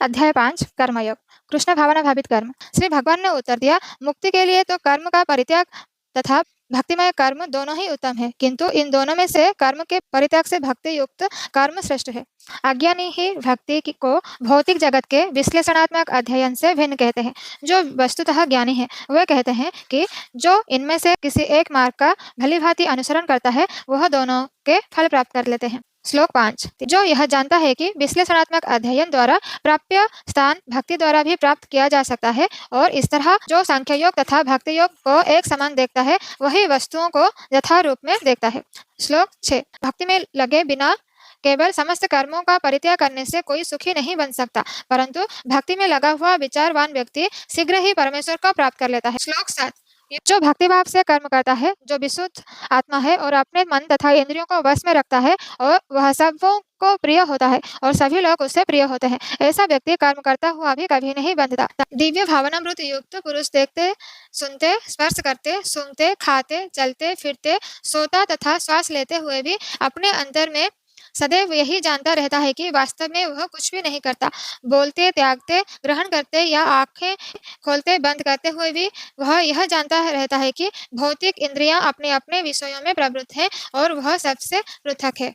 अध्याय 5 कर्मयोग। कृष्ण भावना भावित कर्म। श्री भगवान ने उत्तर दिया, मुक्ति के लिए तो कर्म का परित्याग तथा भक्तिमय कर्म दोनों ही उत्तम है, किंतु इन दोनों में से कर्म के परित्याग से भक्ति युक्त कर्म श्रेष्ठ है। अज्ञानी ही को भौतिक जगत के विश्लेषणात्मक अध्ययन से भिन्न कहते हैं। जो वस्तुतः ज्ञानी है वे कहते हैं कि जो इनमें से किसी एक मार्ग का भलीभांति अनुसरण करता है वह दोनों के फल प्राप्त कर लेते हैं। श्लोक 5। जो यह जानता है कि विश्लेषणात्मक अध्ययन द्वारा प्राप्य स्थान भक्ति द्वारा भी प्राप्त किया जा सकता है और इस तरह जो सांख्य योग तथा भक्ति योग को एक समान देखता है वही वस्तुओं को यथा रूप में देखता है। श्लोक 6। भक्ति में लगे बिना केवल समस्त कर्मों का परित्याग करने से कोई सुखी नहीं बन सकता, परंतु भक्ति में लगा हुआ विचारवान व्यक्ति शीघ्र ही परमेश्वर को प्राप्त कर लेता है। श्लोक 7। जो भक्तिभाव से कर्म करता है, जो विशुद्ध आत्मा है और अपने मन तथा इंद्रियों को वश में रखता है और वह सबों को प्रिय होता है और सभी लोग उससे प्रिय होते हैं, ऐसा व्यक्ति कर्म करता हुआ भी कभी नहीं बंधता। दिव्य भावनामृत युक्त पुरुष देखते, सुनते, स्पर्श करते, सूंघते, खाते, चलते, फिरते, सोता तथा श्वास लेते हुए भी अपने अंतर में सदैव यही जानता रहता है कि वास्तव में वह कुछ भी नहीं करता। बोलते, त्यागते, ग्रहण करते या आंखें खोलते बंद करते हुए भी वह यह जानता रहता है कि भौतिक इंद्रियां अपने अपने विषयों में प्रवृत्त हैं और वह सबसे पृथक है।